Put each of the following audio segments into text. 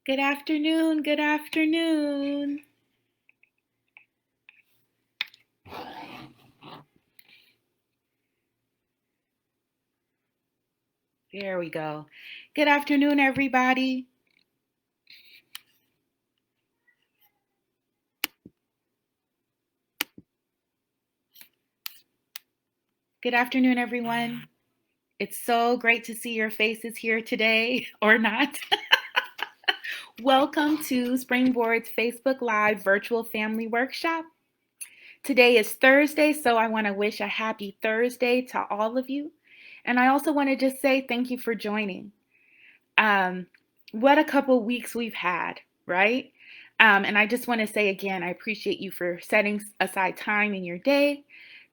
Good afternoon. Good afternoon. There we go. Good afternoon, everybody. Good afternoon, everyone. It's so great to see your faces here today, or not. Welcome to Springboard's Facebook Live Virtual Family Workshop. Today is Thursday, so I want to wish a happy Thursday to all of you. And I also want to just say thank you for joining. What a couple weeks we've had, right? And I just want to say again, I appreciate you for setting aside time in your day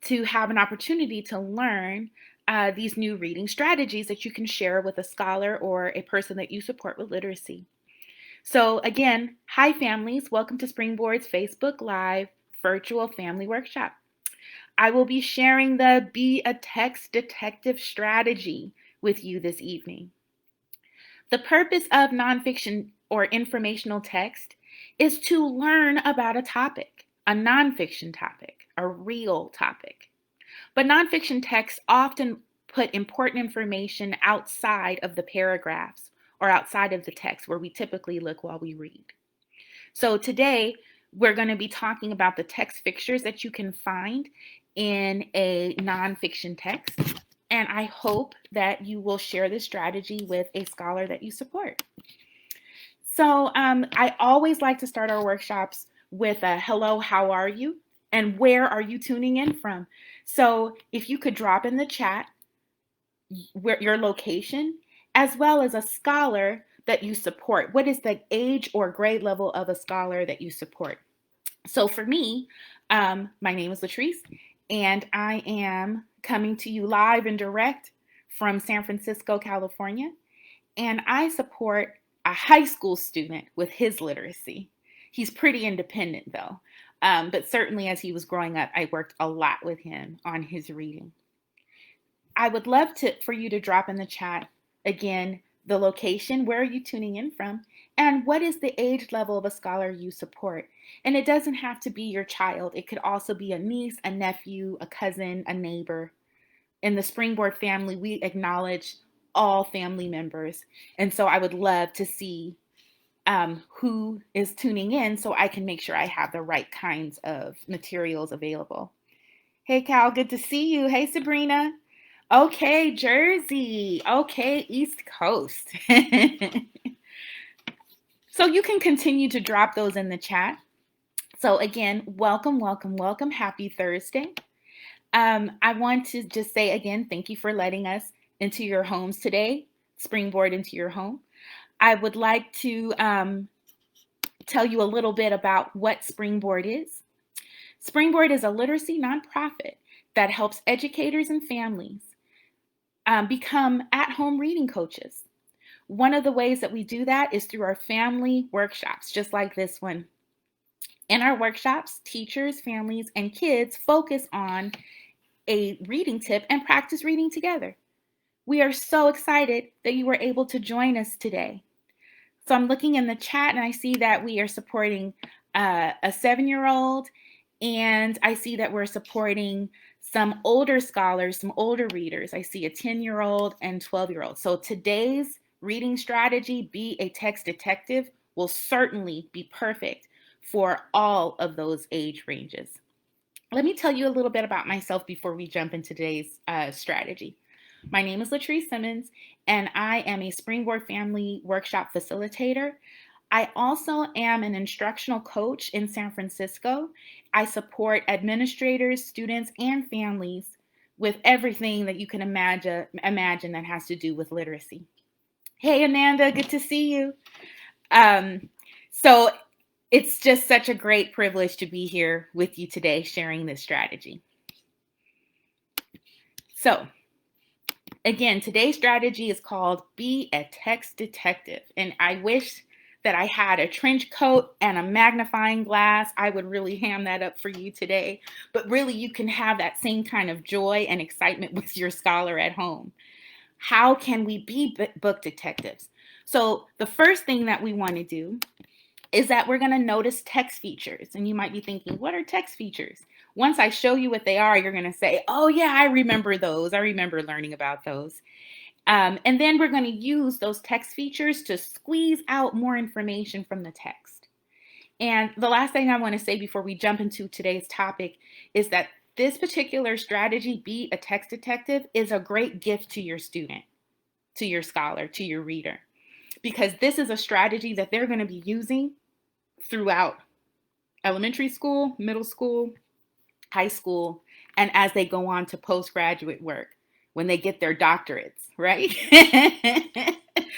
to have an opportunity to learn these new reading strategies that you can share with a scholar or a person that you support with literacy. So again, hi families, welcome to Springboard's Facebook Live Virtual Family Workshop. I will be sharing the Be a Text Detective strategy with you this evening. The purpose of nonfiction or informational text is to learn about a topic, a nonfiction topic, a real topic. But nonfiction texts often put important information outside of the paragraphs or outside of the text where we typically look while we read. So today, we're going to be talking about the text fixtures that you can find in a nonfiction text. And I hope that you will share this strategy with a scholar that you support. So I always like to start our workshops with a hello, how are you? And where are you tuning in from? So if you could drop in the chat your location, as well as a scholar that you support. What is the age or grade level of a scholar that you support? So for me, my name is Latrice, and I am coming to you live and direct from San Francisco, California. And I support a high school student with his literacy. He's pretty independent though, but certainly as he was growing up, I worked a lot with him on his reading. I would love for you to drop in the chat again the location, where are you tuning in from, and what is the age level of a scholar you support. And it doesn't have to be your child. It could also be a niece, a nephew, a cousin, a neighbor. In the Springboard family, we acknowledge all family members. And so I would love to see who is tuning in so I can make sure I have the right kinds of materials available. Hey, Cal, good to see you. Hey, Sabrina. Okay, Jersey. Okay, East Coast. So you can continue to drop those in the chat. So again, welcome, welcome, welcome. Happy Thursday. I want to just say again, thank you for letting us into your homes today, springboard into your home. I would like to tell you a little bit about what Springboard is. Springboard is a literacy nonprofit that helps educators and families become at-home reading coaches. One of the ways that we do that is through our family workshops, just like this one. In our workshops, teachers, families, and kids focus on a reading tip and practice reading together. We are so excited that you were able to join us today. So I'm looking in the chat and I see that we are supporting a 7-year-old, and I see that we're supporting some older scholars, some older readers. I see a 10-year-old and 12-year-old. So today's reading strategy, Be a Text Detective, will certainly be perfect for all of those age ranges. Let me tell you a little bit about myself before we jump into today's strategy. My name is Latrice Simmons, and I am a Springboard Family Workshop facilitator. I also am an instructional coach in San Francisco. I support administrators, students, and families with everything that you can imagine that has to do with literacy. Hey, Ananda, good to see you. So it's just such a great privilege to be here with you today sharing this strategy. So again, today's strategy is called Be a Text Detective. And I wish that I had a trench coat and a magnifying glass. I would really ham that up for you today. But really, you can have that same kind of joy and excitement with your scholar at home. How can we be book detectives? So the first thing that we want to do is that we're going to notice text features. And you might be thinking, what are text features? Once I show you what they are, you're going to say, oh yeah, I remember those. I remember learning about those. And then we're going to use those text features to squeeze out more information from the text. And the last thing I want to say before we jump into today's topic is that this particular strategy, Be a Text Detective, is a great gift to your student, to your scholar, to your reader, because this is a strategy that they're going to be using throughout elementary school, middle school, high school, and as they go on to postgraduate work, when they get their doctorates, right?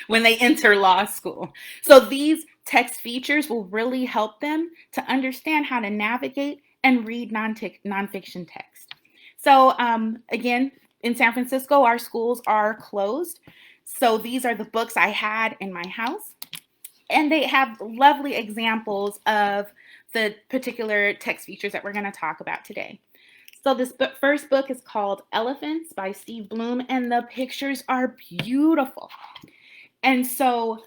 When they enter law school. So these text features will really help them to understand how to navigate and read nonfiction text. So again, in San Francisco, our schools are closed. So these are the books I had in my house. And they have lovely examples of the particular text features that we're going to talk about today. So this first book is called Elephants by Steve Bloom, and the pictures are beautiful. And so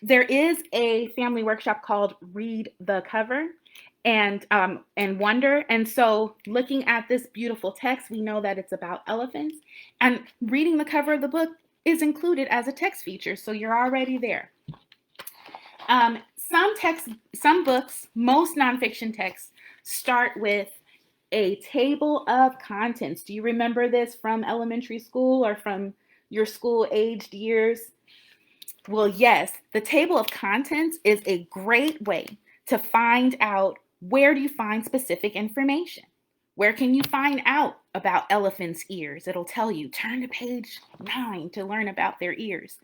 there is a family workshop called Read the Cover and Wonder. And so looking at this beautiful text, we know that it's about elephants, and reading the cover of the book is included as a text feature. So you're already there. Some books, most nonfiction texts, start with a table of contents. Do you remember this from elementary school or from your school-aged years? Well, yes, the table of contents is a great way to find out where do you find specific information. Where can you find out about elephants' ears? It'll tell you, turn to page 9 to learn about their ears.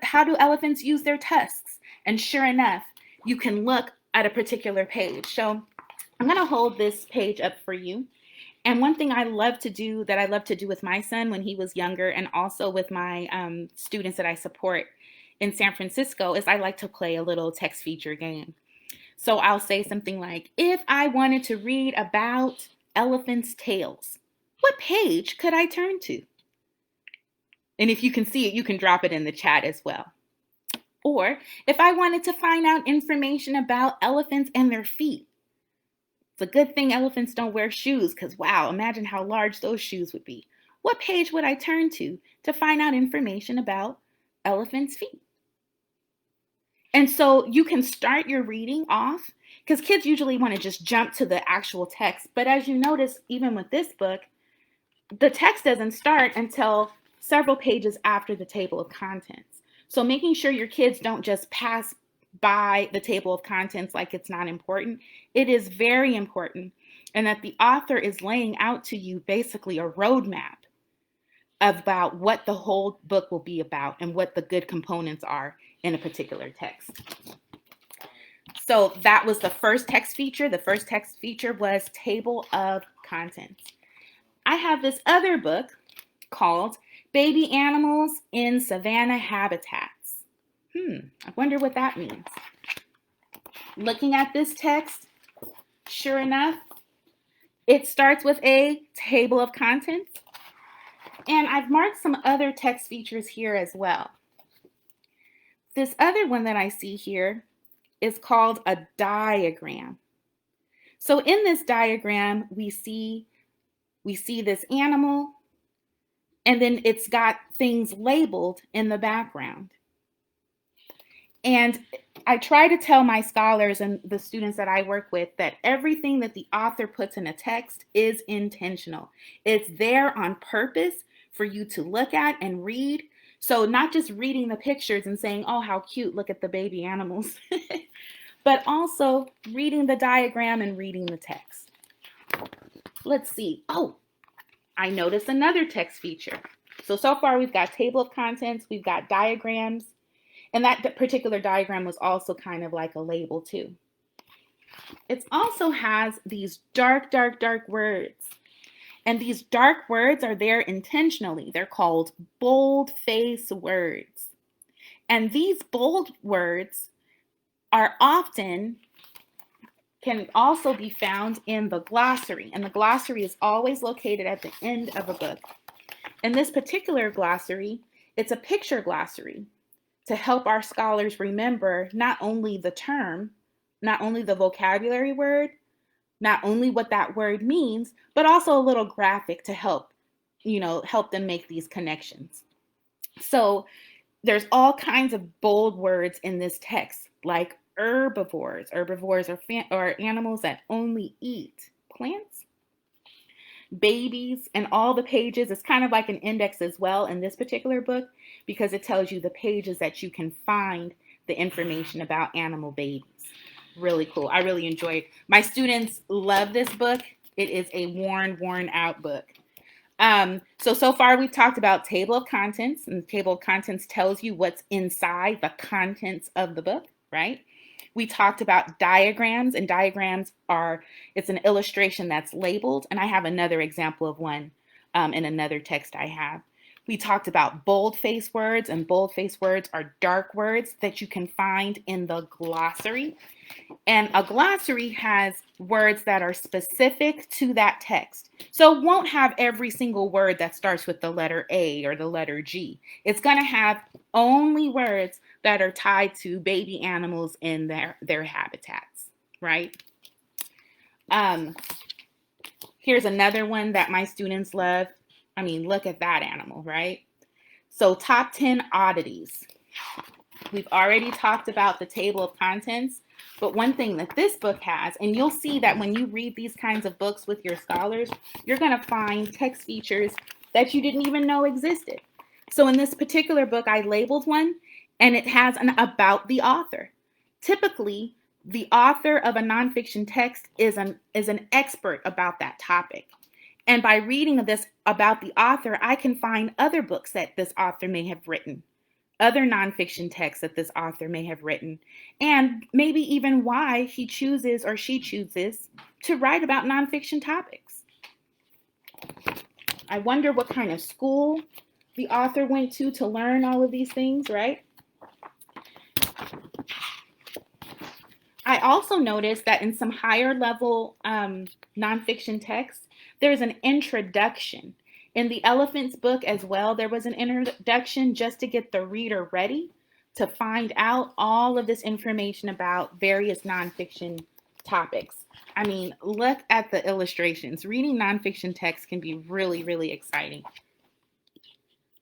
How do elephants use their tusks? And sure enough, you can look at a particular page. So I'm going to hold this page up for you. And one thing I love to do with my son when he was younger, and also with my students that I support in San Francisco, is I like to play a little text feature game. So I'll say something like, if I wanted to read about elephants' tails, what page could I turn to? And if you can see it, you can drop it in the chat as well. Or if I wanted to find out information about elephants and their feet, it's a good thing elephants don't wear shoes, because wow, imagine how large those shoes would be. What page would I turn to find out information about elephants' feet? And so you can start your reading off, because kids usually want to just jump to the actual text. But as you notice, even with this book, the text doesn't start until several pages after the table of contents. So making sure your kids don't just pass by the table of contents like it's not important. It is very important, and that the author is laying out to you basically a roadmap about what the whole book will be about and what the good components are in a particular text. So that was the first text feature. The first text feature was table of contents. I have this other book called Baby Animals in Savanna Habitats. I wonder what that means. Looking at this text, sure enough, it starts with a table of contents. And I've marked some other text features here as well. This other one that I see here is called a diagram. So in this diagram, we see this animal, and then it's got things labeled in the background. And I try to tell my scholars and the students that I work with that everything that the author puts in a text is intentional. It's there on purpose for you to look at and read. So not just reading the pictures and saying, oh, how cute, look at the baby animals, but also reading the diagram and reading the text. Let's see. Oh, I noticed another text feature. So far we've got table of contents, we've got diagrams, and that particular diagram was also kind of like a label too. It also has these dark, dark, dark words. And these dark words are there intentionally. They're called bold-face words. And these bold words are can also be found in the glossary. And the glossary is always located at the end of a book. In this particular glossary, it's a picture glossary. to help our scholars remember not only the term, not only the vocabulary word, not only what that word means, but also a little graphic to help, help them make these connections. So there's all kinds of bold words in this text, like herbivores. Herbivores are animals that only eat plants. Babies, and all the pages. It's kind of like an index as well in this particular book because it tells you the pages that you can find the information about animal babies. Really cool. I really enjoyed. My students love this book. It is a worn out book. So far we've talked about table of contents, and the table of contents tells you what's inside the contents of the book, right? We talked about diagrams, and diagrams it's an illustration that's labeled, and I have another example of one in another text I have. We talked about boldface words, and boldface words are dark words that you can find in the glossary. And a glossary has words that are specific to that text. So it won't have every single word that starts with the letter A or the letter G. It's going to have only words that are tied to baby animals in their habitats, right? Here's another one that my students love. I mean, look at that animal, right? So top 10 oddities. We've already talked about the table of contents, but one thing that this book has, and you'll see that when you read these kinds of books with your scholars, you're going to find text features that you didn't even know existed. So in this particular book, I labeled one, and it has an about the author. Typically, the author of a nonfiction text is an expert about that topic. And by reading this about the author, I can find other books that this author may have written, other nonfiction texts that this author may have written, and maybe even why he chooses or she chooses to write about nonfiction topics. I wonder what kind of school the author went to learn all of these things, right? I also noticed that in some higher level nonfiction texts, there's an introduction. In the Elephant's book as well, there was an introduction just to get the reader ready to find out all of this information about various nonfiction topics. I mean, look at the illustrations. Reading nonfiction text can be really, really exciting.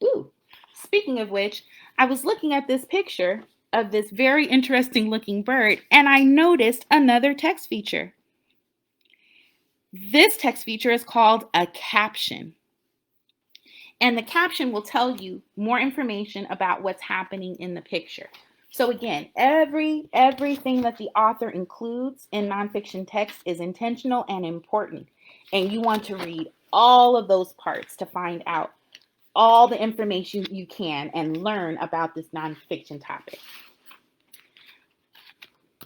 Ooh, speaking of which, I was looking at this picture of this very interesting looking bird, and I noticed another text feature. This text feature is called a caption. And the caption will tell you more information about what's happening in the picture. So again, everything that the author includes in nonfiction text is intentional and important. And you want to read all of those parts to find out all the information you can and learn about this nonfiction topic.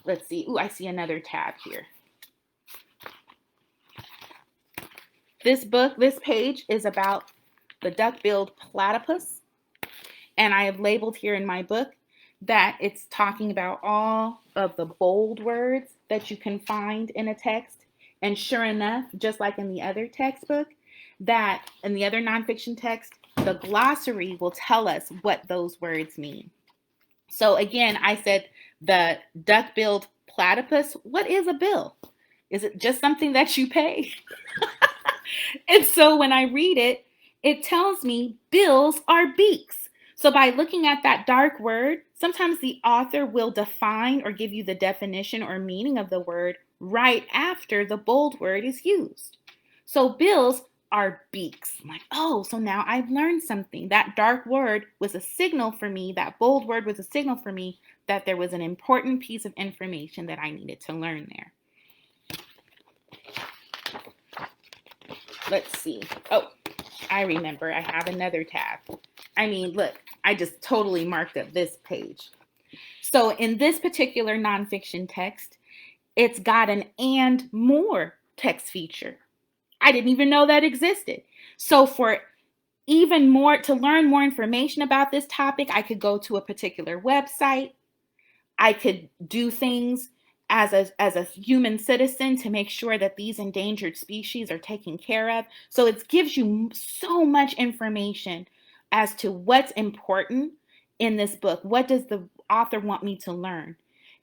Let's see. Ooh, I see another tab here. This page is about the duck-billed platypus. And I have labeled here in my book that it's talking about all of the bold words that you can find in a text. And sure enough, just like in the other textbook, that in the other nonfiction text, the glossary will tell us what those words mean. So again, I said the duck-billed platypus. What is a bill? Is it just something that you pay? And so when I read it, it tells me bills are beaks. So by looking at that dark word, sometimes the author will define or give you the definition or meaning of the word right after the bold word is used. So bills are beaks. I'm like, oh, so now I've learned something. That dark word was a signal for me, that bold word was a signal for me that there was an important piece of information that I needed to learn there. Let's see. Oh, I remember I have another tab. I mean, look, I just totally marked up this page. So in this particular nonfiction text, it's got an and more text feature. I didn't even know that existed. So for even more, to learn more information about this topic, I could go to a particular website. I could do things as a human citizen to make sure that these endangered species are taken care of. So it gives you so much information as to what's important in this book? What does the author want me to learn?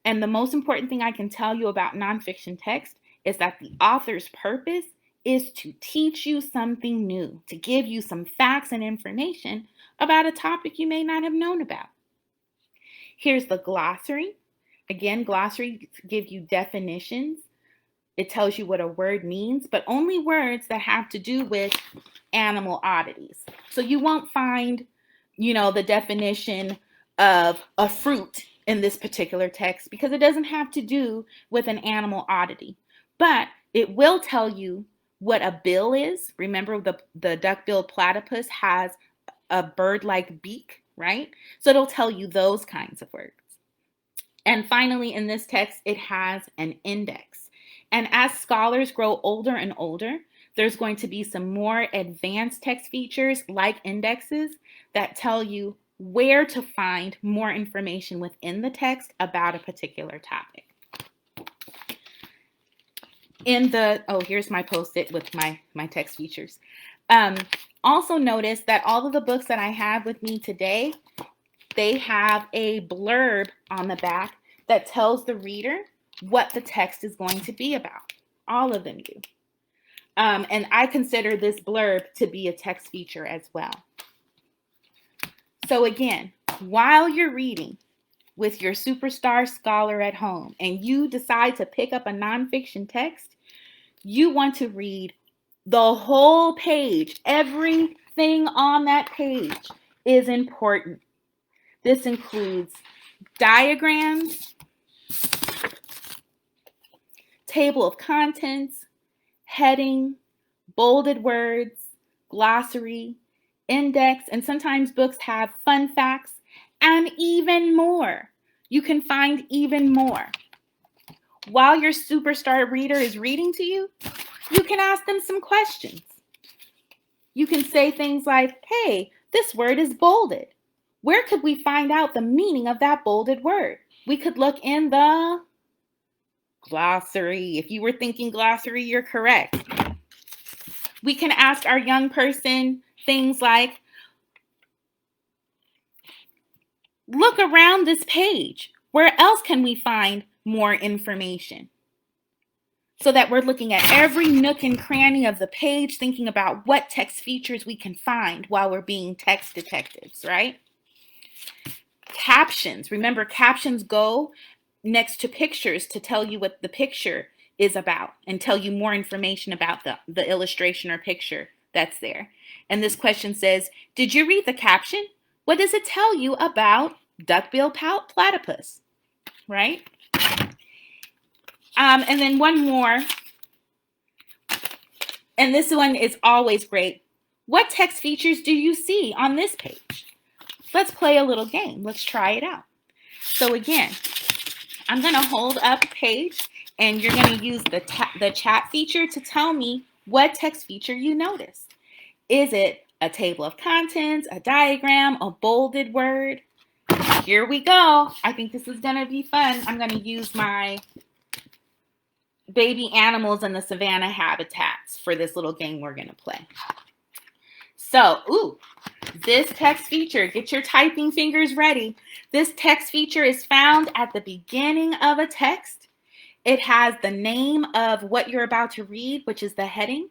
And the most important thing I can tell you about nonfiction text is that the author's purpose is to teach you something new, to give you some facts and information about a topic you may not have known about. Here's the glossary. Again, glossary gives you definitions. It tells you what a word means, but only words that have to do with animal oddities. So you won't find, the definition of a fruit in this particular text because it doesn't have to do with an animal oddity. But it will tell you what a bill is. Remember, the duck-billed platypus has a bird-like beak, right? So it'll tell you those kinds of words. And finally, in this text, it has an index. And as scholars grow older and older, there's going to be some more advanced text features like indexes that tell you where to find more information within the text about a particular topic. Here's my post-it with my text features. Also notice that all of the books that I have with me today, they have a blurb on the back that tells the reader what the text is going to be about. All of them do. And I consider this blurb to be a text feature as well. So again, while you're reading with your superstar scholar at home and you decide to pick up a nonfiction text, you want to read the whole page. Everything on that page is important. This includes diagrams, table of contents, heading, bolded words, glossary, index, and sometimes books have fun facts, and even more. You can find even more. While your superstar reader is reading to you, you can ask them some questions. You can say things like, hey, this word is bolded. Where could we find out the meaning of that bolded word? We could look in the glossary. If you were thinking glossary, you're correct. We can ask our young person things like, look around this page. Where else can we find more information? So that we're looking at every nook and cranny of the page, thinking about what text features we can find while we're being text detectives, right? Captions. Remember, captions go next to pictures to tell you what the picture is about and tell you more information about the illustration or picture that's there. And this question says, did you read the caption? What does it tell you about duck-billed platypus, right? And then one more, and this one is always great. What text features do you see on this page? Let's play a little game. Let's try it out. So again, I'm going to hold up a page, and you're going to use the chat feature to tell me what text feature you noticed. Is it a table of contents, a diagram, a bolded word? Here we go. I think this is going to be fun. I'm going to use my baby animals in the savanna habitats for this little game we're going to play. So, this text feature, get your typing fingers ready. This text feature is found at the beginning of a text. It has the name of what you're about to read, which is the heading,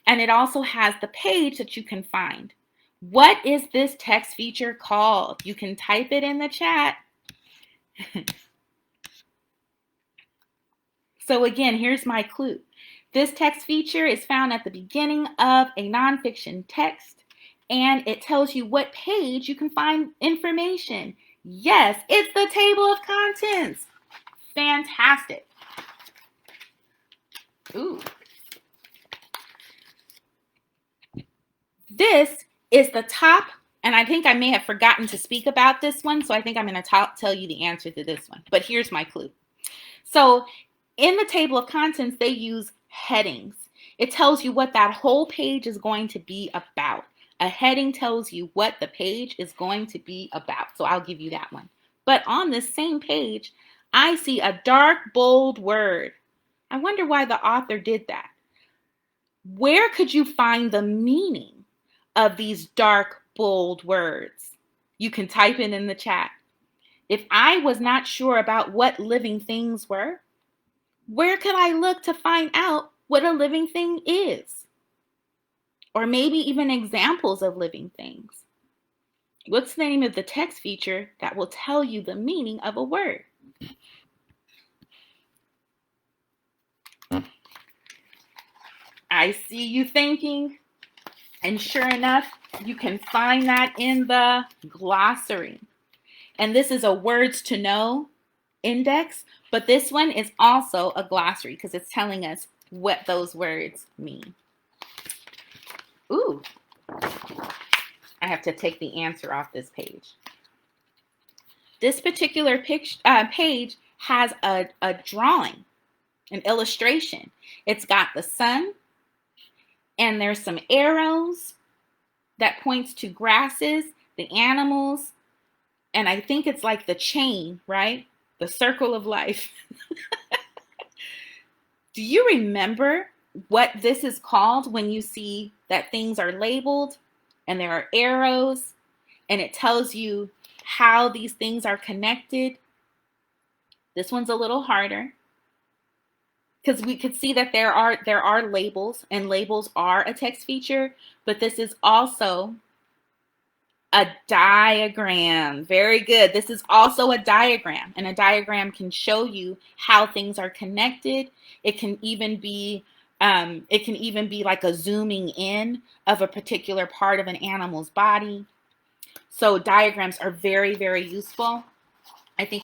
and it also has the page that you can find. What is this text feature called? You can type it in the chat. So again, here's my clue. This text feature is found at the beginning of a nonfiction text, and it tells you what page you can find information. Yes, it's the table of contents. Fantastic. This is the top, and I think I may have forgotten to speak about this one, so I think I'm going to tell you the answer to this one. But here's my clue. So in the table of contents, they use headings. It tells you what that whole page is going to be about. A heading tells you what the page is going to be about. So I'll give you that one. But on this same page, I see a dark, bold word. I wonder why the author did that. Where could you find the meaning of these dark, bold words? You can type it in the chat. If I was not sure about what living things were, where could I look to find out what a living thing is? Or maybe even examples of living things. What's the name of the text feature that will tell you the meaning of a word? I see you thinking, and sure enough, you can find that in the glossary. And this is a words to know index, but this one is also a glossary because it's telling us what those words mean. Ooh, I have to take the answer off this page. This particular page has a drawing, an illustration. It's got the sun, and there's some arrows that points to grasses, the animals, and I think it's like the chain, right? The circle of life. Do you remember what this is called when you see that things are labeled and there are arrows and it tells you how these things are connected? This one's a little harder because we could see that there are labels, and labels are a text feature, but this is also a diagram. Very good. This is also a diagram, and a diagram can show you how things are connected. It can even be like a zooming in of a particular part of an animal's body. So diagrams are very, very useful. I think